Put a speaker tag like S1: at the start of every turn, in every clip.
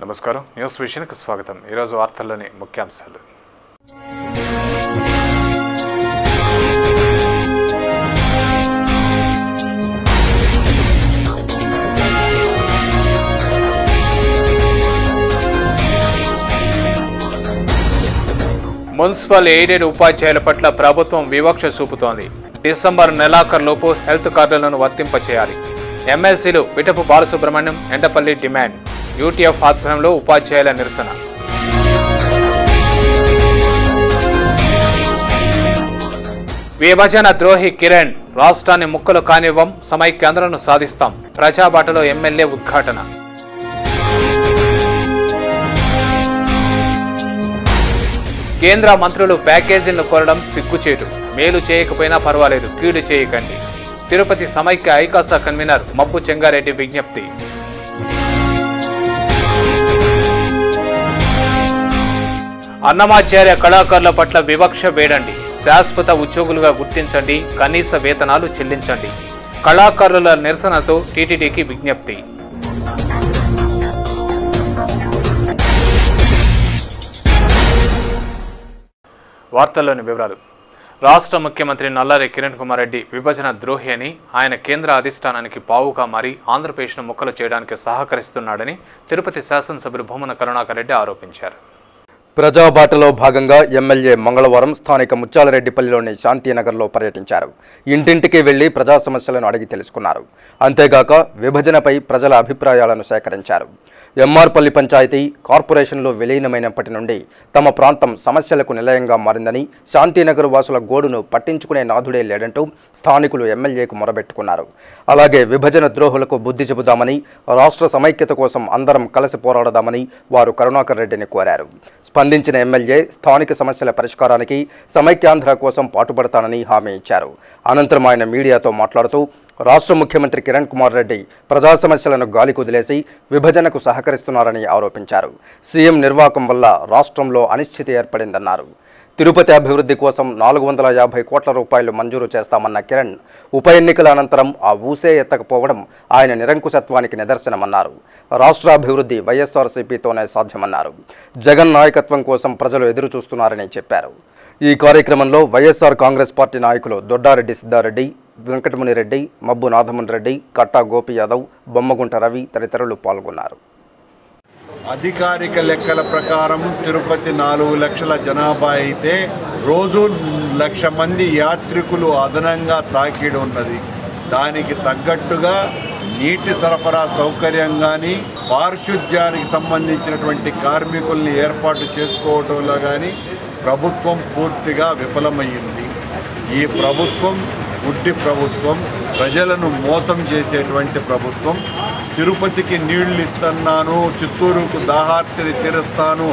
S1: నమస్కారం న్యూస్ విషన్కి స్వాగతం ఈ రోజు వార్తల్లోని ముఖ్యాంశాలు మున్సిపల్ ఎయిడెడ్ ఉపాధ్యాయుల పట్ల ప్రభుత్వం వివక్ష చూపుతోంది. డిసెంబర్ నెలాఖరులోపు హెల్త్ కార్డులను వర్తింపచేయాలి. ఎమ్మెల్సీలు విటపు బాలసుబ్రహ్మణ్యం, ఎండపల్లి డిమాండ్. యూటీఎఫ్ ఆధ్వర్యంలో ఉపాధ్యాయుల నిరసన. విభజన ద్రోహి కిరణ్, రాష్ట్రాన్ని ముక్కలు కానివ్వం, సమైక్యాంధ్రను సాధిస్తాం. ప్రజాబాటలో ఎమ్మెల్యే ఉద్ఘాటన. కేంద్ర మంత్రులు ప్యాకేజీలను కోరడం సిగ్గుచేటు. మేలు చేయకపోయినా పర్వాలేదు, కీడు చేయకండి. తిరుపతి సమైక్య ఐకాస కన్వీనర్ మబ్బు చెంగారెడ్డి విజ్ఞప్తి. అన్నమాచార్య కళాకారుల పట్ల వివక్ష వేడండి. శాశ్వత ఉద్యోగులుగా గుర్తించండి. కనీస వేతనాలు చెల్లించండి. కళాకారుల నిరసనతో టీటీడీకి విజ్ఞప్తి. వార్తల్లోని వివరాలు. రాష్ట్ర ముఖ్యమంత్రి నల్లారి కిరణ్ కుమార్ రెడ్డి విభజన ద్రోహి అని, ఆయన కేంద్ర అధిష్టానానికి పావుగా మారి ఆంధ్రప్రదేశ్ను ముక్కలు చేయడానికి సహకరిస్తున్నాడని తిరుపతి శాసనసభ్యులు భూమన కరుణాకర్ రెడ్డి ఆరోపించారు.
S2: ప్రజాబాటలో భాగంగా ఎమ్మెల్యే మంగళవారం స్థానిక ముత్యాలరెడ్డిపల్లిలోని శాంతినగర్లో పర్యటించారు. ఇంటింటికి వెళ్లి ప్రజా సమస్యలను అడిగి తెలుసుకున్నారు. అంతేగాక విభజనపై ప్రజల అభిప్రాయాలను సేకరించారు. ఎంఆర్పల్లి పంచాయతీ కార్పొరేషన్లో విలీనమైనప్పటి నుండి తమ ప్రాంతం సమస్యలకు నిలయంగా మారిందని, శాంతినగర్ వాసుల గోడును పట్టించుకునే నాథుడే లేడంటూ స్థానికులు ఎమ్మెల్యేకు మొరబెట్టుకున్నారు. అలాగే విభజన ద్రోహులకు బుద్ధి చెబుదామని, రాష్ట్ర సమైక్యత కోసం అందరం కలిసి పోరాడదామని వారు కరుణాకర్ రెడ్డిని కోరారు. స్పందించిన ఎమ్మెల్యే స్థానిక సమస్యల పరిష్కారానికి సమైక్యాంధ్ర కోసం పాటుపడతానని హామీ ఇచ్చారు. అనంతరం ఆయన మీడియాతో మాట్లాడుతూ రాష్ట్ర ముఖ్యమంత్రి కిరణ్ కుమార్ రెడ్డి ప్రజా సమస్యలను గాలి కుదిలేసి విభజనకు సహకరిస్తున్నారని ఆరోపించారు. సీఎం నిర్వాకం వల్ల రాష్ట్రంలో అనిశ్చితి ఏర్పడిందన్నారు. తిరుపతి అభివృద్ధి కోసం 450 కోట్ల రూపాయలు మంజూరు చేస్తామన్న కిరణ్ ఉప ఎన్నికల అనంతరం ఆ ఊసే ఎత్తకపోవడం ఆయన నిరంకుశత్వానికి నిదర్శనమన్నారు. రాష్ట్ర అభివృద్ధి వైఎస్ఆర్సీపీతోనే సాధ్యమన్నారు. జగన్ నాయకత్వం కోసం ప్రజలు ఎదురు చూస్తున్నారని చెప్పారు. ఈ కార్యక్రమంలో వైఎస్ఆర్ కాంగ్రెస్ పార్టీ నాయకులు దొడ్డారెడ్డి సిద్ధారెడ్డి, వెంకటమునిరెడ్డి, మబ్బు నాథముని రెడ్డి, కట్టా గోపి యాదవ్, బొమ్మగుంట రవి తదితరులు పాల్గొన్నారు.
S3: అధికారిక లెక్కల ప్రకారం తిరుపతి 4 లక్షల జనాభా అయితే రోజు 1 లక్ష మంది యాత్రికులు అదనంగా తాకిడి ఉన్నది. దానికి తగ్గట్టుగా నీటి సరఫరా సౌకర్యం కానీ, పారిశుద్ధ్యానికి సంబంధించినటువంటి కార్మికుల్ని ఏర్పాటు చేసుకోవటంలో కానీ ప్రభుత్వం పూర్తిగా విఫలమయ్యింది. ఈ ప్రభుత్వం గుడ్డి ప్రభుత్వం, ప్రజలను మోసం చేసేటువంటి ప్రభుత్వం. తిరుపతికి నీళ్లు ఇస్తున్నాను, చిత్తూరుకు దాహార్తిని తీరుస్తాను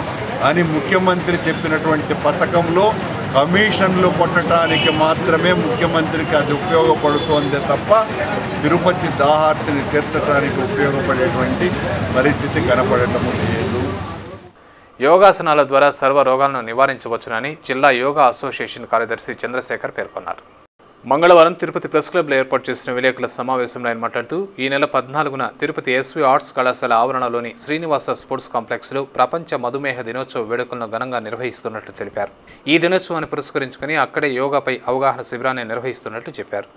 S3: అని ముఖ్యమంత్రి చెప్పినటువంటి పథకంలో కమిషన్లు కొట్టడానికి మాత్రమే ముఖ్యమంత్రికి అది ఉపయోగపడుతోందే తప్ప తిరుపతి దాహార్తిని తీర్చడానికి ఉపయోగపడేటువంటి పరిస్థితి కనపడటం లేదు.
S1: యోగాసనాల ద్వారా సర్వ రోగాలను నివారించవచ్చునని జిల్లా యోగా అసోసియేషన్ కార్యదర్శి చంద్రశేఖర్ పేర్కొన్నారు. మంగళవారం తిరుపతి ప్రెస్ క్లబ్లో ఏర్పాటు చేసిన విలేకరుల సమావేశంలో ఆయన మాట్లాడుతూ ఈ నెల 14న తిరుపతి ఎస్వి ఆర్ట్స్ కళాశాల ఆవరణలోని శ్రీనివాస స్పోర్ట్స్ కాంప్లెక్స్లో ప్రపంచ మధుమేహ దినోత్సవ వేడుకలను ఘనంగా నిర్వహిస్తున్నట్లు తెలిపారు. ఈ దినోత్సవాన్ని పురస్కరించుకుని అక్కడే యోగాపై అవగాహన శిబిరాన్ని నిర్వహిస్తున్నట్లు చెప్పారు.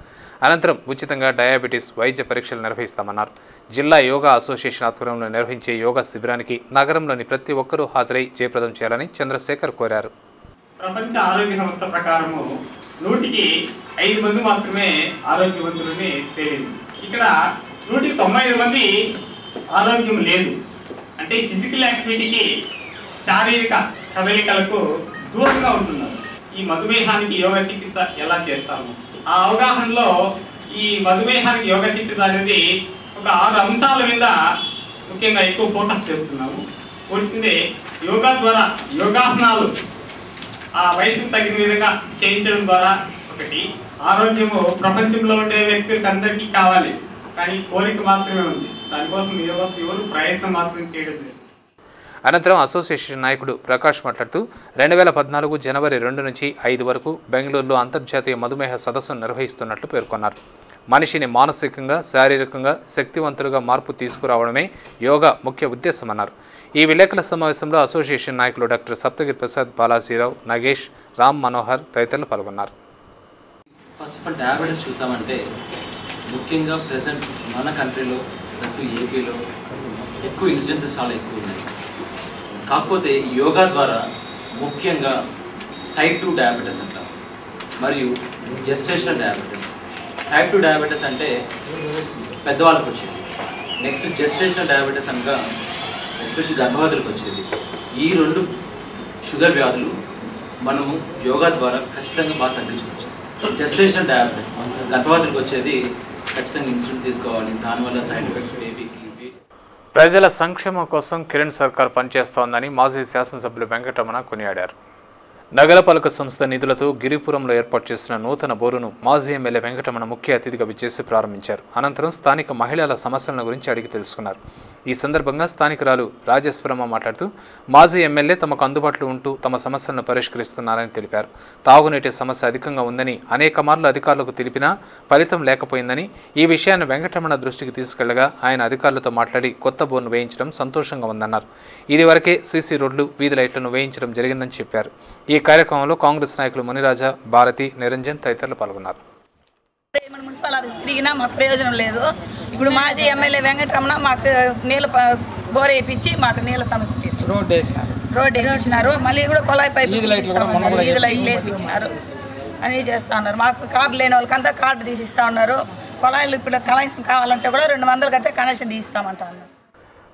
S1: అనంతరం ఉచితంగా డయాబెటీస్ వైద్య పరీక్షలు నిర్వహిస్తామన్నారు. జిల్లా యోగా అసోసియేషన్ ఆధ్వర్యంలో నిర్వహించే యోగా శిబిరానికి నగరంలోని ప్రతి ఒక్కరూ హాజరై జయప్రదం చేయాలని చంద్రశేఖర్ కోరారు.
S4: ప్రపంచ ఆరోగ్య సంస్థ ప్రకారము 100కి 5 మంది మాత్రమే ఆరోగ్యవంతులని తేలింది. ఇక్కడ 100కి 95 మంది ఆరోగ్యం లేదు. అంటే ఫిజికల్ యాక్టివిటీకి, శారీరక కదలికలకు దూరంగా ఉంటున్నారు. ఈ మధుమేహానికి యోగా చికిత్స ఎలా చేస్తాము, ఆ అవగాహనలో ఈ మధుమేహానికి యోగా చికిత్స అనేది ఒక 6 అంశాల మీద ముఖ్యంగా ఎక్కువ ఫోకస్ చేస్తున్నాము. పూర్తిందే యోగా ద్వారా యోగాసనాలు ఆ వయసుకు తగిన విధంగా చేయించడం ద్వారా ఒకటి ఆరోగ్యము ప్రపంచంలో ఉండే వ్యక్తులకు అందరికీ కావాలి, కానీ కోరిక మాత్రమే ఉంది. దానికోసం ఎవరు ప్రయత్నం మాత్రం చేయడం లేదు.
S1: అనంతరం అసోసియేషన్ నాయకుడు ప్రకాష్ మాట్లాడుతూ 2014 జనవరి 2 నుంచి 5 వరకు బెంగళూరులో అంతర్జాతీయ మధుమేహ సదస్సును నిర్వహిస్తున్నట్లు పేర్కొన్నారు. మనిషిని మానసికంగా, శారీరకంగా శక్తివంతులుగా మార్పు తీసుకురావడమే యోగా ముఖ్య ఉద్దేశమన్నారు. ఈ విలేకరుల సమావేశంలో అసోసియేషన్ నాయకులు డాక్టర్ సప్తగిరి ప్రసాద్, బాలాజీరావు, నగేష్, రామ్ మనోహర్ తదితరులు పాల్గొన్నారు.
S5: ఫస్ట్ ఆఫ్ ఆల్ డయాబెటీస్ చూసామంటే ముఖ్యంగా ప్రజెంట్ మన కంట్రీలో ఏపీలో ఎక్కువ ఇన్సిడెన్సెస్ చాలా ఎక్కువ ఉన్నాయి. కాకపోతే యోగా ద్వారా ముఖ్యంగా టైప్ 2 డయాబెటీస్ అంటారు మరియు జెస్టేషనల్ డయాబెటీస్. టైప్ 2 డయాబెటీస్ అంటే పెద్దవాళ్ళకి వచ్చేది. నెక్స్ట్ జెస్టేషనల్ డయాబెటీస్ అనగా ఎస్పెషల్లీ గర్భవతులకు వచ్చేది. ఈ 2 షుగర్ వ్యాధులు మనము యోగా ద్వారా ఖచ్చితంగా బాగా తగ్గించవచ్చు. జెస్టేషనల్ డయాబెటీస్ గర్భవతులకు వచ్చేది ఖచ్చితంగా ఇన్సులిన్ తీసుకోవాలి. దానివల్ల సైడ్ ఎఫెక్ట్స్ బేబీకి.
S1: ప్రజల సంక్షేమం కోసం కిరణ్ సర్కార్ పనిచేస్తోందని మాజీ శాసనసభ్యులు వెంకటరమణ కొనియాడారు. నగరపాలక సంస్థ నిధులతో గిరిపురంలో ఏర్పాటు చేసిన నూతన బోరును మాజీ ఎమ్మెల్యే వెంకటరమణ ముఖ్య అతిథిగా విచ్చేసి ప్రారంభించారు. అనంతరం స్థానిక మహిళల సమస్యల గురించి అడిగి తెలుసుకున్నారు. ఈ సందర్భంగా స్థానికురాలు రాజేశ్వరమ్మ మాట్లాడుతూ మాజీ ఎమ్మెల్యే తమకు అందుబాటులో ఉంటూ తమ సమస్యలను పరిష్కరిస్తున్నారని తెలిపారు. తాగునీటి సమస్య అధికంగా ఉందని అనేక మార్లు అధికారులకు తెలిపినా ఫలితం లేకపోయిందని, ఈ విషయాన్ని వెంకటరమణ దృష్టికి తీసుకెళ్లగా ఆయన అధికారులతో మాట్లాడి కొత్త బోర్ను వేయించడం సంతోషంగా ఉందన్నారు. ఇదివరకే సీసీ రోడ్లు, వీధి లైట్లను వేయించడం జరిగిందని చెప్పారు. ఈ కార్యక్రమంలో కాంగ్రెస్ నాయకులు మునిరాజా, భారతి, నిరంజన్ తదితరులు పాల్గొన్నారు.
S6: మున్సిపల్ ఆఫీస్ తిరిగినా మాకు ప్రయోజనం లేదు. ఇప్పుడు మాజీ ఎమ్మెల్యే వెంకటరమణ మాకు నీళ్ళు బోర్ వేయించి మాకు నీళ్ళ సమస్య తీర్చి రోడ్డు వేయించినారు. మళ్ళీ కూడా కొలాయి పైపు వీధి లైట్లు వేయించినారు అని చేస్తూ ఉన్నారు. మాకు కార్డు లేని వాళ్ళకంతా కార్డు తీసిస్తూ ఉన్నారు. కొలాయిలు ఇప్పుడు కనెక్షన్ కావాలంటే కూడా 200 కడితే కనెక్షన్ తీస్తామంటా ఉన్నారు.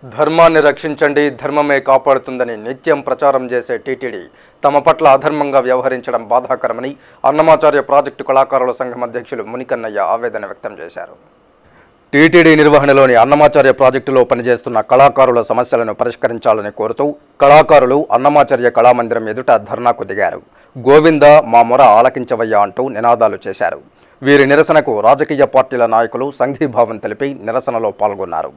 S2: ధర్మాన్ని రక్షించండి, ధర్మమే కాపాడుతుందని నిత్యం ప్రచారం చేసే టీటీడీ తమ పట్ల అధర్మంగా వ్యవహరించడం బాధాకరమని అన్నమాచార్య ప్రాజెక్టు కళాకారుల సంఘం అధ్యక్షులు మునికన్నయ్య ఆవేదన వ్యక్తం చేశారు. టీటీడీ నిర్వహణలోని అన్నమాచార్య ప్రాజెక్టులో పనిచేస్తున్న కళాకారుల సమస్యలను పరిష్కరించాలని కోరుతూ కళాకారులు అన్నమాచార్య కళామందిరం ఎదుట ధర్నాకు దిగారు. గోవింద మా మొర ఆలకించవయ్యా అంటూ నినాదాలు చేశారు. వీరి నిరసనకు రాజకీయ పార్టీల నాయకులు సంఘీభావం తెలిపి నిరసనలో పాల్గొన్నారు.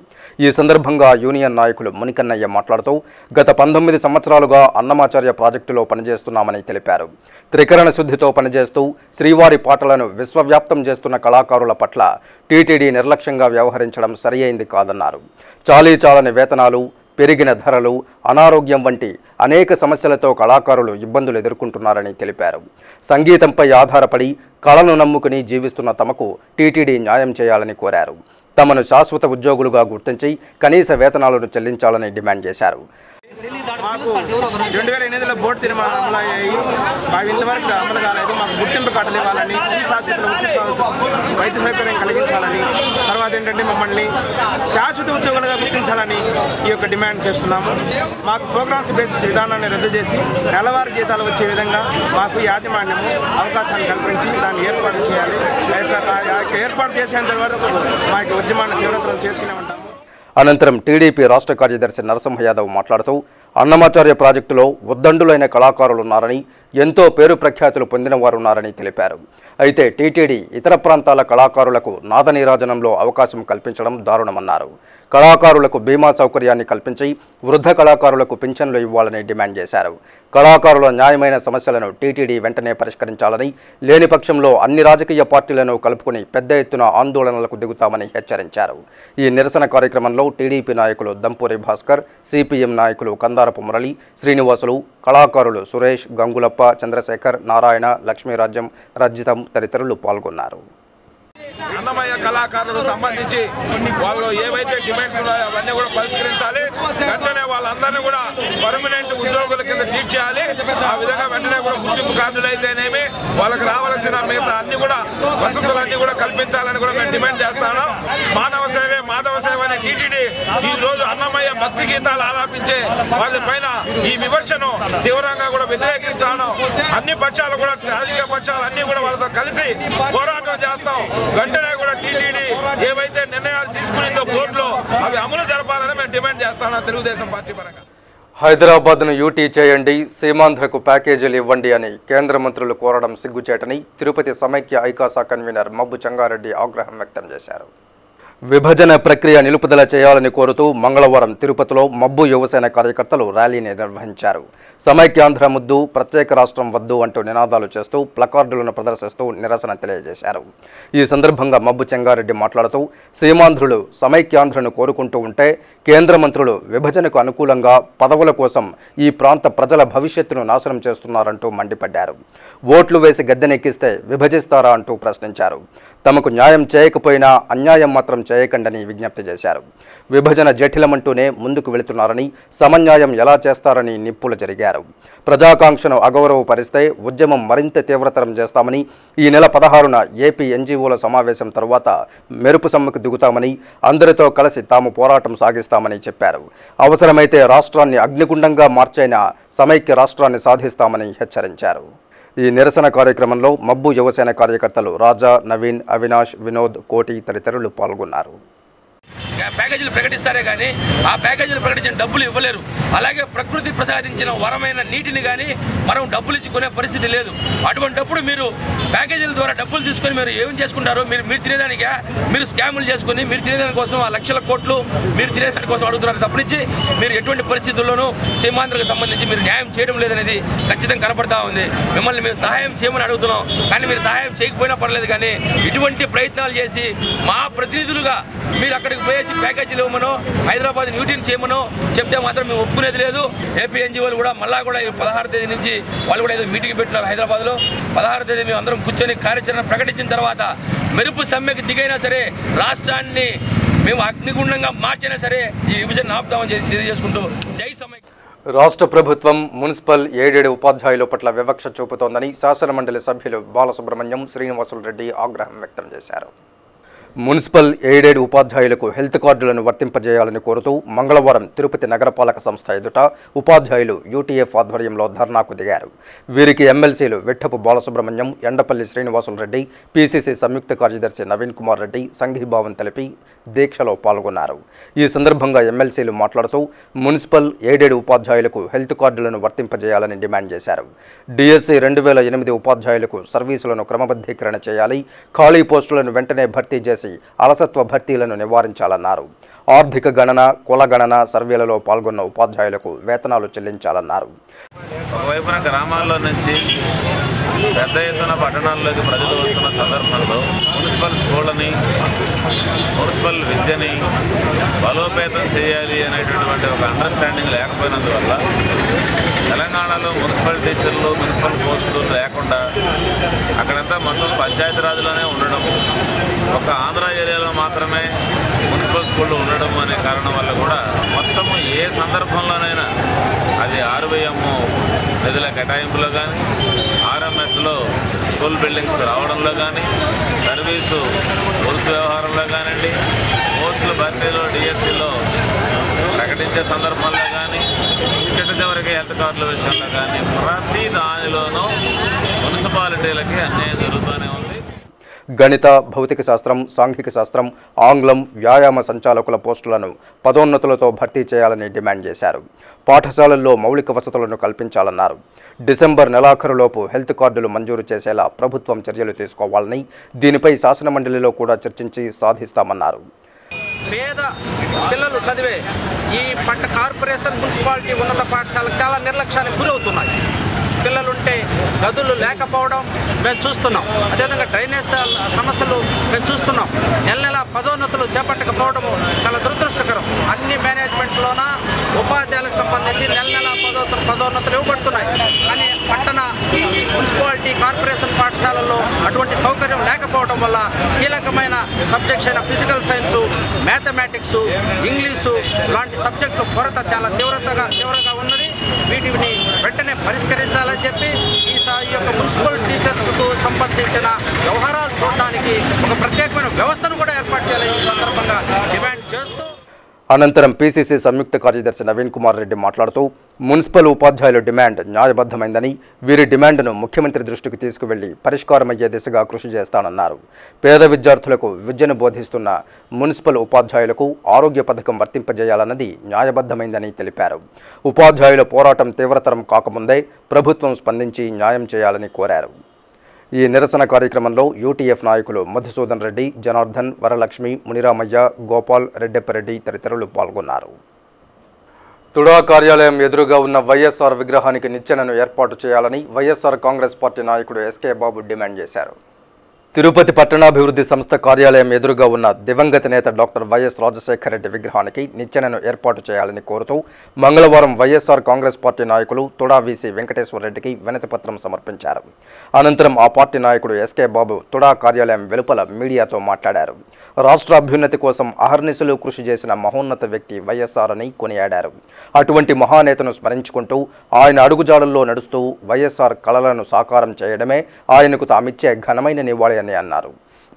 S2: ఈ సందర్భంగా యూనియన్ నాయకులు మునికన్నయ్య మాట్లాడుతూ గత 19 సంవత్సరాలుగా అన్నమాచార్య ప్రాజెక్టులో పనిచేస్తున్నామని తెలిపారు. త్రికరణ శుద్ధితో పనిచేస్తూ శ్రీవారి పాటలను విశ్వవ్యాప్తం చేస్తున్న కళాకారుల పట్ల టీటీడీ నిర్లక్ష్యంగా వ్యవహరించడం సరియైంది కాదన్నారు. చాలీచాలని వేతనాలు, పెరిగిన ధరలు, అనారోగ్యం వంటి అనేక సమస్యలతో కళాకారులు ఇబ్బందులు ఎదుర్కొంటున్నారని తెలిపారు. సంగీతంపై ఆధారపడి కళను నమ్ముకుని జీవిస్తున్న తమకు టీటీడీ న్యాయం చేయాలని కోరారు. తమను శాశ్వత ఉద్యోగులుగా గుర్తించి కనీస వేతనాలను చెల్లించాలని డిమాండ్ చేశారు.
S7: మాకు 2008లో బోర్డు తీర్మానం అమలు అయ్యాయి. అవి ఇంతవరకు అమలు కాలేదు. మాకు గుర్తింపు కార్డులు ఇవ్వాలని, వైద్య సౌకర్యం కలిగించాలని, తర్వాత ఏంటంటే మమ్మల్ని శాశ్వత ఉద్యోగులుగా గుర్తించాలని ఈ యొక్క డిమాండ్ చేస్తున్నాము. మాకు ప్రోగ్రామ్స్ బేసిస్ విధానాన్ని రద్దు చేసి నెలవారీ జీతాలు వచ్చే విధంగా మాకు యాజమాన్యము అవకాశాన్ని కల్పించి దాన్ని ఏర్పాటు చేయాలి. ఏర్పాటు చేసేంత వరకు మా యొక్క ఉద్యమాన్ని తీవ్రతరం చేస్తూనే ఉంటాము.
S2: అనంతరం టీడీపీ రాష్ట్ర కార్యదర్శి నరసింహ యాదవ్ మాట్లాడుతూ అన్నమాచార్య ప్రాజెక్టులో ఉద్దండులైన కళాకారులున్నారని, ఎంతో పేరు ప్రఖ్యాతులు పొందిన వారున్నారని తెలిపారు. అయితే టీటీడీ ఇతర ప్రాంతాల కళాకారులకు నాదనీరాజనంలో అవకాశం కల్పించడం దారుణమన్నారు. కళాకారులకు బీమా సౌకర్యాన్ని కల్పించి వృద్ధ కళాకారులకు పింఛన్లు ఇవ్వాలని డిమాండ్ చేశారు. కళాకారుల న్యాయమైన సమస్యలను టీటీడీ వెంటనే పరిష్కరించాలని, లేని పక్షంలో అన్ని రాజకీయ పార్టీలను కలుపుకుని పెద్ద ఎత్తున ఆందోళనలకు దిగుతామని హెచ్చరించారు. ఈ నిరసన కార్యక్రమంలో టీడీపీ నాయకులు దంపూరి భాస్కర్, సిపిఎం నాయకులు కందారపు మురళి, శ్రీనివాసులు, కళాకారులు సురేష్, గంగులప్ప, చంద్రశేఖర్, నారాయణ, లక్ష్మీరాజ్యం, రజితం తదితరులు పాల్గొన్నారు.
S8: అన్నమయ్య కళాకారులకు సంబంధించి వాళ్ళు ఏవైతే డిమాండ్స్ ఉన్నాయో అవన్నీ కూడా పరిష్కరించాలి. వెంటనే వాళ్ళందరినీ కూడా పర్మనెంట్ ఉద్యోగుల కింద ట్రీట్ చేయాలి. ఆ విధంగా వెంటనే కూడా గుర్తింపు కార్డులు అయితేనేమి వాళ్ళకి రావాల్సిన మిగతా అన్ని కూడా వసతులన్నీ కూడా కల్పించాలని కూడా మేము డిమాండ్ చేస్తాను. మానవ సేవే మాధవ సేవ అనే టీటీడీ ఈ రోజు అన్నమయ్య భక్తి గీతాలు ఆలాపించే వాళ్ళ పైన ఈ విమర్శను తీవ్రంగా కూడా వ్యతిరేకిస్తాను. అన్ని పక్షాలు కూడా రాజకీయ పక్షాలు అన్ని కూడా వాళ్ళతో కలిసి పోరాటం చేస్తాం. వెంటనే కూడా టీటీడీ ఏవైతే నిర్ణయాలు తీసుకునిందో బోర్డులో అవి అమలు జరపాలని మేము డిమాండ్ చేస్తాను తెలుగుదేశం పార్టీ పరంగా.
S2: హైదరాబాద్ను యూటీ చేయండి, సీమాంధ్రకు ప్యాకేజీలు ఇవ్వండి అని కేంద్ర మంత్రులు కోరడం సిగ్గుచేటని తిరుపతి సమైక్య ఐకాసా కన్వీనర్ మబ్బు చంగారెడ్డి ఆగ్రహం వ్యక్తం చేశారు. విభజన ప్రక్రియ నిలుపుదల చేయాలని కోరుతూ మంగళవారం తిరుపతిలో మబ్బు యువసేన కార్యకర్తలు ర్యాలీని నిర్వహించారు. సమైక్యాంధ్ర ముద్దు, ప్రత్యేక రాష్ట్రం వద్దు అంటూ నినాదాలు చేస్తూ ప్లకార్డులను ప్రదర్శిస్తూ నిరసన తెలియజేశారు. ఈ సందర్భంగా మబ్బు చెంగారెడ్డి మాట్లాడుతూ సీమాంధ్రులు సమైక్యాంధ్రను కోరుకుంటూ ఉంటే కేంద్ర మంత్రులు విభజనకు అనుకూలంగా పదవుల కోసం ఈ ప్రాంత ప్రజల భవిష్యత్తును నాశనం చేస్తున్నారంటూ మండిపడ్డారు. ఓట్లు వేసి గద్దెనెక్కిస్తే విభజిస్తారా అంటూ ప్రశ్నించారు. తమకు న్యాయం చేయకపోయినా అన్యాయం మాత్రం చేయకండని విజ్ఞప్తి చేశారు. విభజన జటిలమంటూనే ముందుకు వెళుతున్నారని, సమన్యాయం ఎలా చేస్తారని నిప్పులు జరిగారు. ప్రజాకాంక్షను అగౌరవపరిస్తే ఉద్యమం మరింత తీవ్రతరం చేస్తామని, ఈ నెల 16న ఏపీ ఎన్జీఓల సమావేశం తర్వాత మెరుపు సమ్మెకు దిగుతామని, అందరితో కలిసి తాము పోరాటం సాగిస్తామని చెప్పారు. అవసరమైతే రాష్ట్రాన్ని అగ్నిగుండంగా మార్చైనా సమైక్య రాష్ట్రాన్ని సాధిస్తామని హెచ్చరించారు. ఈ నిరసన కార్యక్రమంలో మబ్బు యువసేన కార్యకర్తలు రాజా, నవీన్, అవినాష్, వినోద్, కోటి తదితరులు పాల్గొన్నారు.
S8: ప్యాకేజీలు ప్రకటిస్తారే కానీ ఆ ప్యాకేజీలు ప్రకటించిన డబ్బులు ఇవ్వలేరు. అలాగే ప్రకృతి ప్రసాదించిన వరమైన నీటిని కానీ మనం డబ్బులు ఇచ్చి కొనే పరిస్థితి లేదు. అటువంటిప్పుడు మీరు ప్యాకేజీల ద్వారా డబ్బులు తీసుకొని మీరు ఏం చేసుకుంటారు? మీరు తినేదానికా? మీరు స్కాములు చేసుకొని మీరు తినేదాని కోసం ఆ లక్షల కోట్లు మీరు తినేదాని కోసం అడుగుతున్నారు తప్పనిచ్చి మీరు ఎటువంటి పరిస్థితుల్లోనూ సీమాంధ్రకు సంబంధించి మీరు న్యాయం చేయడం లేదనేది ఖచ్చితంగా కనపడతా ఉంది. మిమ్మల్ని మేము సహాయం చేయమని అడుగుతున్నాం, కానీ మీరు సహాయం చేయకపోయినా పర్లేదు, కానీ ఇటువంటి ప్రయత్నాలు చేసి మా ప్రతినిధులుగా మీరు అక్కడికి పోయేసి ప్యాకేజీలు ఇవ్వమనో హైదరాబాద్ న్యూటీని చేయమనో చెప్తే మాత్రం మేము ఒప్పుకునేది లేదు. ఏపీ ఎన్జీఓలు కూడా మళ్ళా కూడా 16వ తేదీ నుంచి వాళ్ళు కూడా ఏదో మీటింగ్ పెట్టినారు హైదరాబాద్లో. 16వ తేదీ మేము అందరం కూర్చొని కార్యాచరణ ప్రకటించిన తర్వాత మెరుపు సమ్మెకి దిగైనా సరే రాష్ట్రాన్ని మేము అగ్నిగుండంగా మార్చైనా సరే ఈ విభజన ఆపుదామని తెలియజేసుకుంటూ జై సమ్మె.
S2: రాష్ట్ర ప్రభుత్వం మున్సిపల్ ఏడేడు ఉపాధ్యాయుల పట్ల వివక్ష చూపుతోందని శాసనమండలి సభ్యులు బాలసుబ్రహ్మణ్యం, శ్రీనివాసులు రెడ్డి ఆగ్రహం వ్యక్తం చేశారు. మున్సిపల్ ఏడేడు ఉపాధ్యాయులకు హెల్త్ కార్డులను వర్తింపజేయాలని కోరుతూ మంగళవారం తిరుపతి నగరపాలక సంస్థ ఎదుట ఉపాధ్యాయులు యూటీఎఫ్ ఆధ్వర్యంలో ధర్నాకు దిగారు. వీరికి ఎమ్మెల్సీలు విట్టపు బాలసుబ్రహ్మణ్యం, ఎండపల్లి శ్రీనివాసులు రెడ్డి, పీసీసీ సంయుక్త కార్యదర్శి నవీన్ కుమార్ రెడ్డి సంఘీభావం తెలిపి దీక్షలో పాల్గొన్నారు. ఈ సందర్భంగా ఎమ్మెల్సీలు మాట్లాడుతూ మున్సిపల్ ఏడేడు ఉపాధ్యాయులకు హెల్త్ కార్డులను వర్తింపజేయాలని డిమాండ్ చేశారు. డిఎస్సి 2008 ఉపాధ్యాయులకు సర్వీసులను క్రమబద్ధీకరణ చేయాలి, ఖాళీ పోస్టులను వెంటనే భర్తీ చేసి అలసత్వ భర్తీలను నివారించాలన్నారు. ఆర్థిక గణన, కుల గణన సర్వేలలో పాల్గొన్న ఉపాధ్యాయులకు వేతనాలు చెల్లించాలన్నారు.
S9: ఒకవైపున గ్రామాల్లో నుంచి పెద్ద ఎత్తున పట్టణాల్లోకి ప్రజలు వస్తున్న సందర్భంలో మున్సిపల్ స్కూళ్ళని, మున్సిపల్ విద్యని బలోపేతం చేయాలి అనేటటువంటి ఒక అండర్స్టాండింగ్ లేకపోయినందువల్ల తెలంగాణలో మున్సిపల్ టీచర్లు, మున్సిపల్ పోస్టులు లేకుండా అక్కడంతా మొత్తం పంచాయతీరాజ్లోనే ఉండడం, ఒక ఆంధ్ర ఏరియాలో మాత్రమే మున్సిపల్ స్కూళ్ళు ఉండడం అనే కారణం వల్ల కూడా మొత్తం ఏ సందర్భంలోనైనా అది RVM నిధుల కేటాయింపులో కానీ, RMSలో స్కూల్ బిల్డింగ్స్ రావడంలో కానీ, సర్వీసు రూల్స్ వ్యవహారంలో కానివ్వండి, పోస్టుల భర్తీలో డిఎస్సిలో ప్రకటించే సందర్భంలో కానీ, చివరికి హెల్త్ కార్డుల విషయంలో కానీ ప్రతి దానిలోనూ మున్సిపాలిటీలకి అన్యాయం జరుగుతూనే ఉంది.
S2: గణిత, భౌతిక శాస్త్రం, సాంఘిక శాస్త్రం, ఆంగ్లం, వ్యాయామ సంచాలకుల పోస్టులను పదోన్నతులతో భర్తీ చేయాలని డిమాండ్ చేశారు. పాఠశాలల్లో మౌలిక వసతులను కల్పించాలన్నారు. డిసెంబర్ నెలాఖరులోపు హెల్త్ కార్డులు మంజూరు చేసేలా ప్రభుత్వం చర్యలు తీసుకోవాలని, దీనిపై శాసనమండలిలో కూడా చర్చించి సాధిస్తామన్నారు.
S7: పేద పిల్లలు చదివే ఈ కార్పొరేషన్, మున్సిపాలిటీ ఉన్నత పాఠశాలకు చాలా నిర్లక్ష్యానికి గురవుతున్నాయి. పిల్లలుంటే గదులు లేకపోవడం మేము చూస్తున్నాం. అదేవిధంగా డ్రైనేజ్ సమస్యలు మేము చూస్తున్నాం. నెల పదోన్నతులు చేపట్టకపోవడము చాలా దురదృష్టకరం. అన్ని మేనేజ్మెంట్లోన ఉపాధ్యాయులకు సంబంధించి నెల పదోన్నతులు ఇవ్వబడుతున్నాయి. కానీ పట్టణ మున్సిపాలిటీ, కార్పొరేషన్ పాఠశాలల్లో అటువంటి సౌకర్యం లేకపోవడం వల్ల కీలకమైన సబ్జెక్ట్స్ అయిన ఫిజికల్ సైన్సు, మ్యాథమెటిక్స్, ఇంగ్లీషు లాంటి సబ్జెక్టులు కొరత చాలా తీవ్రంగా ఉన్నది. వీటిని వెంటనే పరిష్కరించాలని చెప్పి ఈ యొక్క మున్సిపల్ టీచర్స్కు సంబంధించిన వ్యవహారాలు చూడడానికి ఒక ప్రత్యేకమైన వ్యవస్థను కూడా ఏర్పాటు చేయాలని ఈ సందర్భంగా డిమాండ్ చేస్తూ
S2: అనంతరం పీసీసీ సంయుక్త కార్యదర్శి నవీన్ కుమార్ రెడ్డి మాట్లాడుతూ మున్సిపల్ ఉపాధ్యాయుల డిమాండ్ న్యాయబద్ధమైందని, వీరి డిమాండ్ను ముఖ్యమంత్రి దృష్టికి తీసుకువెళ్లి పరిష్కారమయ్యే దిశగా కృషి చేస్తానన్నారు. పేద విద్యార్థులకు విద్యను బోధిస్తున్న మున్సిపల్ ఉపాధ్యాయులకు ఆరోగ్య పథకం వర్తింపజేయాలన్నది న్యాయబద్ధమైందని తెలిపారు. ఉపాధ్యాయుల పోరాటం తీవ్రతరం కాకముందే ప్రభుత్వం స్పందించి న్యాయం చేయాలని కోరారు. ఈ నిరసన కార్యక్రమంలో యూటీఎఫ్ నాయకులు మధుసూదన్ రెడ్డి, జనార్దన్, వరలక్ష్మి, మునిరామయ్య, గోపాల్, రెడ్డెప్పరెడ్డి తదితరులు పాల్గొన్నారు. తుడా కార్యాలయం ఎదురుగా ఉన్న వైఎస్ఆర్ విగ్రహానికి నిచ్చెనను ఏర్పాటు చేయాలని వైఎస్ఆర్ కాంగ్రెస్ పార్టీ నాయకుడు ఎస్కే బాబు డిమాండ్ చేశారు. తిరుపతి పట్టణాభివృద్ధి సంస్థ కార్యాలయం ఎదురుగా ఉన్న దివంగత నేత డాక్టర్ వైఎస్ రాజశేఖర రెడ్డి విగ్రహానికి నిచ్చెనను ఏర్పాటు చేయాలని కోరుతూ మంగళవారం వైఎస్ఆర్ కాంగ్రెస్ పార్టీ నాయకులు తుడా వీసీ వెంకటేశ్వర రెడ్డికి వినతిపత్రం సమర్పించారు. అనంతరం ఆ పార్టీ నాయకుడు ఎస్కే బాబు తుడా కార్యాలయం వెలుపల మీడియాతో మాట్లాడారు. రాష్ట్ర అభ్యున్నతి కోసం అహర్నిశలు కృషి చేసిన మహోన్నత వ్యక్తి వైఎస్ఆర్ అని కొనియాడారు. అటువంటి మహానేతను స్మరించుకుంటూ ఆయన అడుగుజాడల్లో నడుస్తూ వైఎస్ఆర్ కళలను సాకారం చేయడమే ఆయనకు తామిచ్చే ఘనమైన నివాళి అని అన్నారు.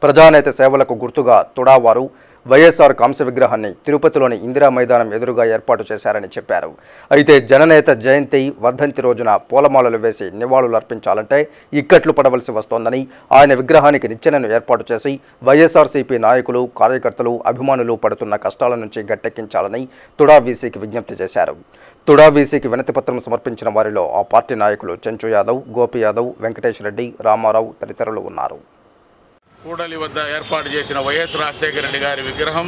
S2: ప్రజానేత సేవలకు గుర్తుగా తుడావారు వైఎస్ఆర్ కాంస్య విగ్రహాన్ని తిరుపతిలోని ఇందిరా మైదానం ఎదురుగా ఏర్పాటు చేశారని చెప్పారు. అయితే జననేత జయంతి, వర్ధంతి రోజున పూలమాలలు వేసి నివాళులు అర్పించాలంటే ఇక్కట్లు పడవలసి వస్తోందని, ఆయన విగ్రహానికి నిచ్చెనను ఏర్పాటు చేసి వైఎస్ఆర్సీపీ నాయకులు, కార్యకర్తలు, అభిమానులు పడుతున్న కష్టాల నుంచి గట్టెక్కించాలని తుడా వీసీకి విజ్ఞప్తి చేశారు. తుడా వీసీకి వినతిపత్రం సమర్పించిన వారిలో ఆ పార్టీ నాయకులు చెంచు యాదవ్, గోపి యాదవ్, వెంకటేష్ రెడ్డి, రామారావు తదితరులు ఉన్నారు.
S10: కూడలి వద్ద ఏర్పాటు చేసిన వైఎస్ రాజశేఖర రెడ్డి గారి విగ్రహం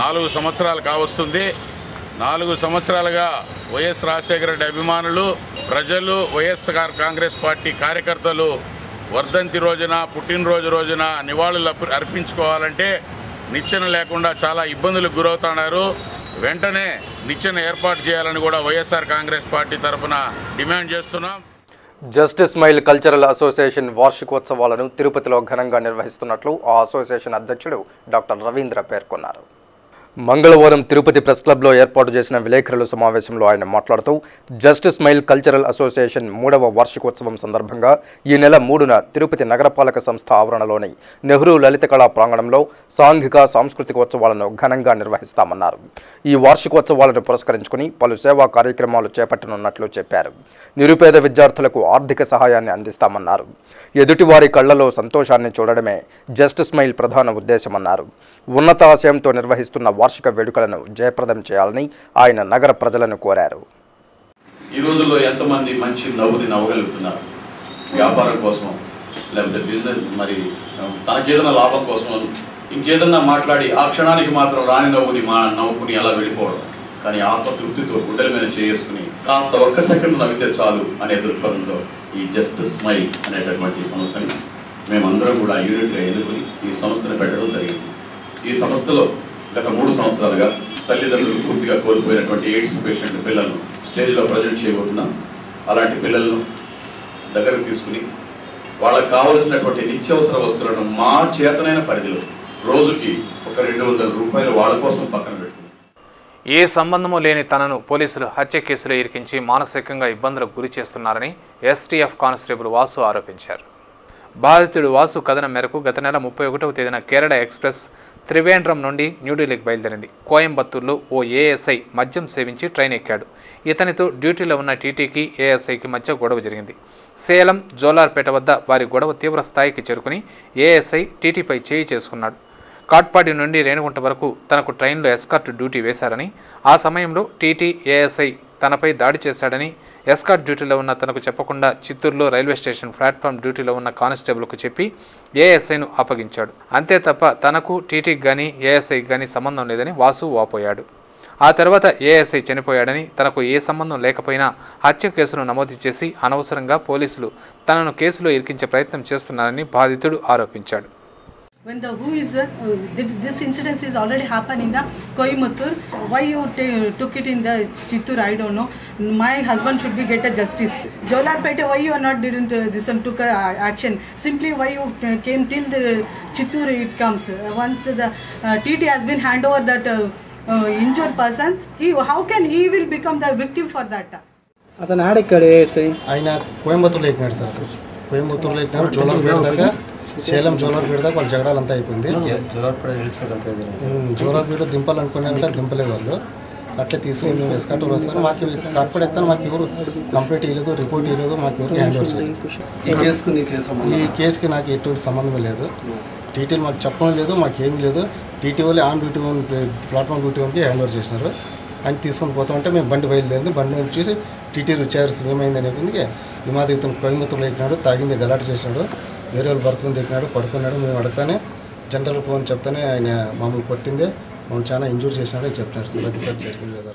S10: 4 సంవత్సరాలు కావస్తుంది. 4 సంవత్సరాలుగా వైఎస్ రాజశేఖర రెడ్డి అభిమానులు, ప్రజలు, వైఎస్ఆర్ కాంగ్రెస్ పార్టీ కార్యకర్తలు వర్ధంతి రోజున, పుట్టినరోజు రోజున నివాళులు అర్పించుకోవాలంటే నిచ్చెన లేకుండా చాలా ఇబ్బందులకు గురవుతున్నారు. వెంటనే నిచ్చెన ఏర్పాటు చేయాలని కూడా వైఎస్ఆర్ కాంగ్రెస్ పార్టీ తరఫున డిమాండ్ చేస్తున్నాం.
S2: జస్టిస్ స్మైల్ కల్చరల్ అసోసియేషన్ వార్షికోత్సవాలను తిరుపతిలో ఘనంగా నిర్వహిస్తున్నట్లు ఆ అసోసియేషన్ అధ్యక్షుడు డాక్టర్ రవీంద్ర పేర్కొన్నారు. మంగళవారం తిరుపతి ప్రెస్ క్లబ్లో ఏర్పాటు చేసిన విలేకరుల సమావేశంలో ఆయన మాట్లాడుతూ జస్టిస్ స్మైల్ కల్చరల్ అసోసియేషన్ 3వ వార్షికోత్సవం సందర్భంగా ఈ నెల 3న తిరుపతి నగరపాలక సంస్థ ఆవరణలోని నెహ్రూ లలిత కళా ప్రాంగణంలో సాంఘిక సాంస్కృతికోత్సవాలను ఘనంగా నిర్వహిస్తామన్నారు. ఈ వార్షికోత్సవాలను పురస్కరించుకుని పలు సేవా కార్యక్రమాలు చేపట్టనున్నట్లు చెప్పారు. నిరుపేద విద్యార్థులకు ఆర్థిక సహాయాన్ని అందిస్తామన్నారు. ఎదుటివారి కళ్లలో సంతోషాన్ని చూడడమే జస్టిస్ స్మైల్ ప్రధాన ఉద్దేశమన్నారు. ఉన్నత ఆశయంతో నిర్వహిస్తున్న వార్షిక వేడుకలను జయప్రదం చేయాలని ఆయన నగర ప్రజలను కోరారు.
S11: ఈ రోజుల్లో ఎంతమంది మంచి నవ్వుని నవ్వగలుగుతున్నారు? వ్యాపారం కోసం, లేకపోతే బిజినెస్, మరి తనకేదైనా లాభం కోసం ఇంకేదన్నా మాట్లాడి ఆ క్షణానికి మాత్రం రాని నవ్వుని నవ్వుకుని ఎలా వెళ్ళిపోవడం, కానీ ఆత్మతృప్తితో గుండెల మీద చేసుకుని కాస్త ఒక్క సెకండ్ నవ్వితే చాలు అనే దృక్పథంతో ఈ జస్టిస్ స్మైల్ అనేటటువంటి సంస్థని మేమందరం కూడా యూనిట్గా ఎన్నుకుని ఈ సంస్థను పెట్టడం జరిగింది. ఈ సంస్థలో గత 3 సంవత్సరాలుగా తల్లిదండ్రులు పూర్తిగా కోల్పోయినటువంటి ఎయిడ్స్ పేషెంట్ పిల్లలను స్టేజ్లో ప్రజెంట్ చేయబోతున్నాం. అలాంటి పిల్లలను దగ్గరకు తీసుకుని వాళ్ళకు కావలసినటువంటి నిత్యావసర వస్తువులను మా చేతనైన పరిధిలో రోజుకి ఒక 200 రూపాయలు వాళ్ళ కోసం పక్కన పెట్టుకున్నాం.
S1: ఏ సంబంధము లేని తనను పోలీసులు హత్య కేసులో ఇరికించి మానసికంగా ఇబ్బందులకు గురి చేస్తున్నారని ఎస్టీఎఫ్ కానిస్టేబుల్ వాసు ఆరోపించారు. బాధితుడు వాసు కథనం మేరకు గత నెల 31వ తేదీన కేరళ ఎక్స్ప్రెస్ త్రివేంద్రం నుండి న్యూఢిల్లీకి బయలుదేరింది. కోయంబత్తూరులో ఓ ఏఎస్ఐ మద్యం సేవించి ట్రైన్ ఎక్కాడు. ఇతనితో డ్యూటీలో ఉన్న టీటీకి ఏఎస్ఐకి మధ్య గొడవ జరిగింది. సేలం జోలార్పేట వద్ద వారి గొడవ తీవ్ర స్థాయికి చేరుకుని ఏఎస్ఐ టీటీపై చేయి చేసుకున్నాడు. కాట్పాడి నుండి రేణిగుంట వరకు తనకు ట్రైన్లో ఎస్కార్ట్ డ్యూటీ వేశారని, ఆ సమయంలో టీటీ ఏఎస్ఐ తనపై దాడి చేశాడని, ఎస్కార్ట్ డ్యూటీలో ఉన్న తనకు చెప్పకుండా చిత్తూరులో రైల్వే స్టేషన్ ప్లాట్ఫామ్ డ్యూటీలో ఉన్న కానిస్టేబుల్కు చెప్పి ఏఎస్ఐను అప్పగించాడు. అంతే తప్ప తనకు టీటీకి కానీ ఏఎస్ఐకి కానీ సంబంధం లేదని వాసు వాపోయాడు. ఆ తర్వాత ఏఎస్ఐ చనిపోయాడని, తనకు ఏ సంబంధం లేకపోయినా హత్య కేసును నమోదు చేసి అనవసరంగా పోలీసులు తనను కేసులో ఇరికించే ప్రయత్నం చేస్తున్నారని బాధితుడు ఆరోపించాడు.
S12: When the who is this incident is already happened in the Coimbatore, why you took it in the Chittoor, I don't know. My husband should be get a justice. Jolarpete, why you are not didn't this one took action? Simply why you came till the Chittoor it comes. Once the TT has been hand over that injured person, how can he will become the victim for that?
S7: అతను ఆడెక్కడే
S13: ఆయన కోయంబత్తూరులో ఎక్కినాడు sir. కోయంబత్తూరులో ఎక్కినారు. Jolarpet దాకా, సేలం జోలార్పేట దాకా వాళ్ళ జగడాలంతా అయిపోయింది. జోలార్పేట దింపాలనుకున్నారంటే దింపలేదు వాళ్ళు. అట్లే తీసుకుని మేము ఎస్కార్ట్లో వస్తాను. మాకు కార్పొరేట్ ఎత్తాను, మాకు ఎవరు కంప్లైంట్ ఇవ్వలేదు, రిపోర్ట్ ఇవ్వలేదు, మాకు ఎవరికి హ్యాండ్ ఓవర్ చేయలేదు. ఈ కేసుకి నాకు ఎటువంటి సంబంధం లేదు. టీటీలు మాకు చెప్పడం లేదు, మాకేమీ లేదు. టీటీ వాళ్ళు ఆన్ డ్యూటీ ప్లాట్ఫామ్ డ్యూటీ వన్కి హ్యాండ్ ఓవర్ చేసినారు. ఆయన తీసుకొని పోతామంటే మేము బండి బయలుదేరింది. బండి నుంచి చూసి టీటీ విచారిస్తాం ఏమైంది అనేది. ఈ మాదిరి ఇతను కోయంబత్తూరులో ఎక్కినాడు, తాగింది గలాట చేసినాడు. వేరే వాళ్ళు బతుకుని దిగినాడు, పడుకున్నాడు. మేము అడగతానే జనరల్ ఫోన్ చెప్తానే ఆయన మమ్మల్ని కొట్టిందే, మమ్మల్ని చాలా ఇంజూర్ చేసినాడని చెప్పినారు సార్. అది సార్ జరిగింది కదా.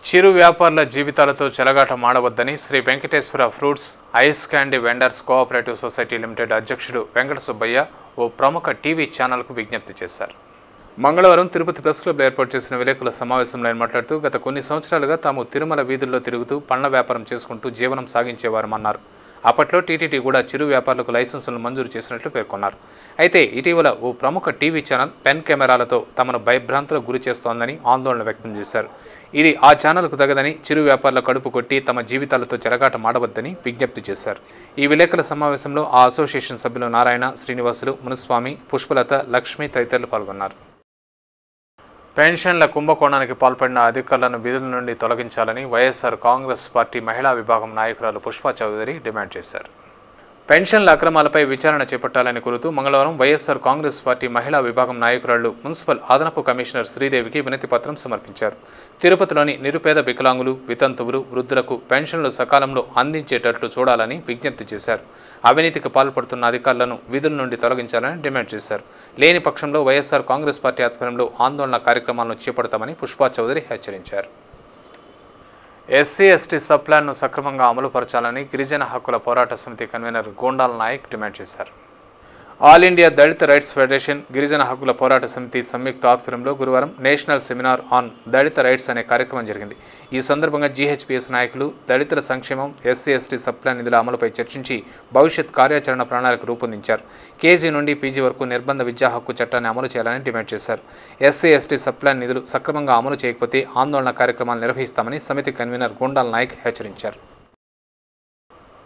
S1: చిరు వ్యాపారుల జీవితాలతో చెలగాటం ఆడవద్దని Sri Venkateswara fruits ice candy vendors cooperative society limited అధ్యక్షుడు వెంకట సుబ్బయ్య ఓ ప్రముఖ టీవీ ఛానల్కు విజ్ఞప్తి చేశారు. మంగళవారం తిరుపతి ప్రెస్ క్లబ్లో ఏర్పాటు చేసిన విలేకరుల సమావేశంలో ఆయన మాట్లాడుతూ గత కొన్ని సంవత్సరాలుగా తాము తిరుమల వీధుల్లో తిరుగుతూ పండ్ల వ్యాపారం చేసుకుంటూ జీవనం సాగించేవారమన్నారు. అప్పట్లో టీటీడీ కూడా చిరు వ్యాపారులకు లైసెన్సులను మంజూరు చేసినట్లు పేర్కొన్నారు. అయితే ఇటీవల ఓ ప్రముఖ టీవీ ఛానల్ పెన్ కెమెరాలతో తమను భయభ్రాంతులకు గురి చేస్తోందని ఆందోళన వ్యక్తం చేశారు. ఇది ఆ ఛానల్కు తగదని చిరు వ్యాపారుల కడుపు కొట్టి తమ జీవితాలతో చెలగాటం ఆడవద్దని విజ్ఞప్తి చేశారు. ఈ విలేకరుల సమావేశంలో ఆ అసోసియేషన్ సభ్యులు నారాయణ, శ్రీనివాసులు, మునుస్వామి, పుష్పలత, లక్ష్మి తదితరులు పాల్గొన్నారు. పెన్షన్ల కుంభకోణానికి పాల్పడిన అధికారులను విధుల నుండి తొలగించాలని వైఎస్ఆర్ కాంగ్రెస్ పార్టీ మహిళా విభాగం నాయకురాలు పుష్ప చౌదరి డిమాండ్ చేశారు. పెన్షన్ల అక్రమాలపై విచారణ చేపట్టాలని కోరుతూ మంగళవారం వైఎస్ఆర్ కాంగ్రెస్ పార్టీ మహిళా విభాగం నాయకురాళ్లు మున్సిపల్ అదనపు కమిషనర్ శ్రీదేవికి వినతి పత్రం సమర్పించారు. తిరుపతిలోని నిరుపేద వికలాంగులు, వితంతువులు, వృద్ధులకు పెన్షన్లు సకాలంలో అందించేటట్లు చూడాలని విజ్ఞప్తి చేశారు. అవినీతికి పాల్పడుతున్న అధికారులను విధుల నుండి తొలగించాలని డిమాండ్ చేశారు. లేని పక్షంలో వైఎస్ఆర్ కాంగ్రెస్ పార్టీ ఆధ్వర్యంలో ఆందోళన కార్యక్రమాలను చేపడతామని పుష్ప చౌదరి హెచ్చరించారు. ఎస్సీ ఎస్టీ సబ్ ప్లాన్ను సక్రమంగా అమలుపరచాలని గిరిజన హక్కుల పోరాట సమితి కన్వీనర్ గోండాల్ నాయక్ డిమాండ్ చేశారు. All India Dalit rights federation, గిరిజన హక్కుల పోరాట సమితి సంయుక్త ఆధ్వర్యంలో గురువారం national seminar on Dalit rights అనే కార్యక్రమం జరిగింది. ఈ సందర్భంగా జీహెచ్పీఎస్ నాయకులు దళితుల సంక్షేమం, ఎస్సీ ఎస్టీ సబ్ ప్లాన్ నిధుల అమలుపై చర్చించి భవిష్యత్ కార్యాచరణ ప్రణాళిక రూపొందించారు. కేజీ నుండి పీజీ వరకు నిర్బంధ విద్యా హక్కు చట్టాన్ని అమలు చేయాలని డిమాండ్ చేశారు. ఎస్సీ ఎస్టీ సబ్ ప్లాన్ నిధులు సక్రమంగా అమలు చేయకపోతే ఆందోళన కార్యక్రమాలు నిర్వహిస్తామని సమితి కన్వీనర్ గోండాల్ నాయక్ హెచ్చరించారు.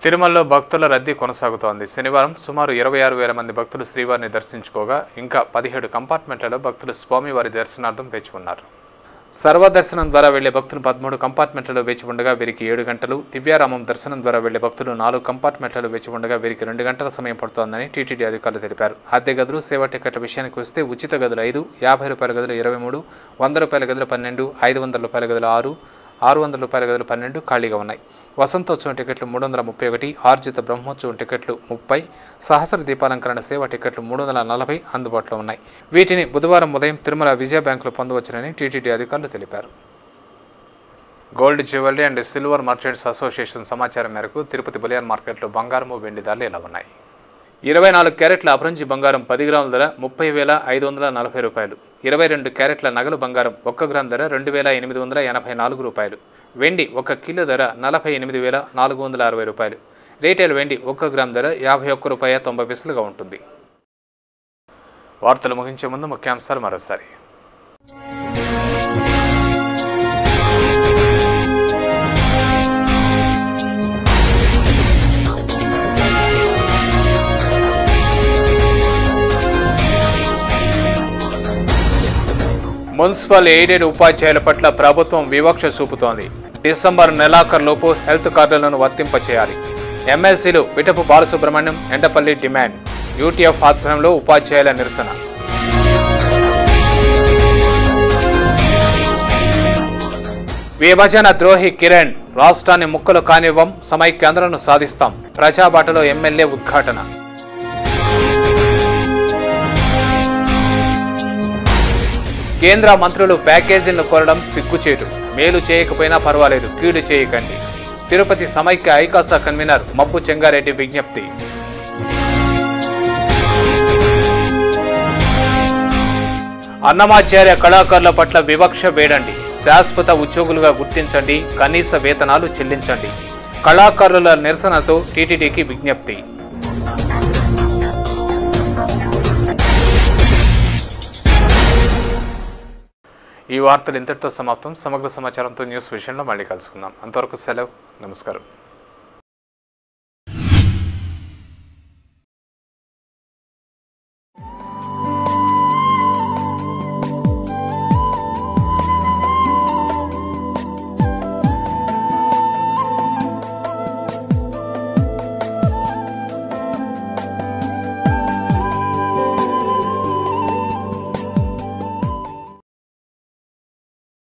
S1: తిరుమలలో భక్తుల రద్దీ కొనసాగుతోంది. శనివారం సుమారు 26,000 మంది భక్తులు శ్రీవారిని దర్శించుకోగా ఇంకా 17 కంపార్ట్మెంట్లలో భక్తులు స్వామివారి దర్శనార్థం వేచి ఉన్నారు. సర్వదర్శనం ద్వారా వెళ్లే భక్తులు 13 కంపార్ట్మెంట్లలో వేచి ఉండగా వీరికి 7 గంటలు, దివ్యారామం దర్శనం ద్వారా వెళ్లే భక్తులు 4 కంపార్ట్మెంట్లలో వేచి ఉండగా వీరికి 2 గంటల సమయం పడుతోందని టీటీడీ అధికారులు తెలిపారు. అద్దె గదులు, సేవా టికెట్ల విషయానికి వస్తే ఉచిత గదులు 5, ₹50 గదులు 23, ₹100 గదులు 12, ₹500 గదులు 6, ₹600 గదులు 12 ఖాళీగా ఉన్నాయి. వసంతోత్సవం టికెట్లు 331, ఆర్జిత బ్రహ్మోత్సవం టికెట్లు 30, సహస్ర దీపాలంకరణ సేవ టికెట్లు 340 అందుబాటులో ఉన్నాయి. వీటిని బుధవారం ఉదయం తిరుమల విజయ బ్యాంకులో పొందవచ్చునని టీటీడీ అధికారులు తెలిపారు. Gold jewellery and silver merchants association సమాచారం మేరకు తిరుపతి బులియన్ మార్కెట్లో బంగారము, వెండి ధరలు ఇలా ఉన్నాయి. 24 క్యారెట్ల అపరంజి బంగారం 10 గ్రాముల ధర ₹30,540. 22 క్యారెట్ల నగలు బంగారం 1 గ్రామ్ ధర ₹2,884. వెండి 1 కిలో ధర ₹48,460. రీటైల్ వెండి 1 గ్రామ్ ధర ₹51.90 ఉంటుంది. వార్తలు ముగించే ముందు ముఖ్యాంశాలు మరోసారి. మున్సిపల్ ఎయిడెడ్ ఉపాధ్యాయుల పట్ల ప్రభుత్వం వివక్ష చూపుతోంది. డిసెంబర్ నెలాఖరులోపు హెల్త్ కార్డులను వర్తింపచేయాలి. ఎమ్మెల్సీలు విటపు బాలసుబ్రహ్మణ్యం, ఎండపల్లి డిమాండ్. యూటీఎఫ్ ఆధ్వర్యంలో ఉపాధ్యాయుల నిరసన. విభజన ద్రోహి కిరణ్, రాష్ట్రాన్ని ముక్కలు కానివ్వం, సమైక్యాంధ్రను సాధిస్తాం. ప్రజాబాటలో ఎమ్మెల్యే ఉద్ఘాటన. కేంద్ర మంత్రులు ప్యాకేజీలను కోరడం సిగ్గుచేటు. మేలు చేయకపోయినా పర్వాలేదు, కీడు చేయకండి. తిరుపతి సమైక్య ఐకాసా కన్వీనర్ మబ్బు చెంగారెడ్డి విజ్ఞప్తి. అన్నమాచార్య కళాకారుల పట్ల వివక్ష వేడండి. శాశ్వత ఉద్యోగులుగా గుర్తించండి. కనీస వేతనాలు చెల్లించండి. కళాకారుల నిరసనతో టీటీడీకి విజ్ఞప్తి. ఈ వార్తలు ఇంతటితో సమాప్తం. సమగ్ర సమాచారంతో న్యూస్ విషయంలో మళ్ళీ కలుసుకుందాం. అంతవరకు సెలవు. నమస్కారం.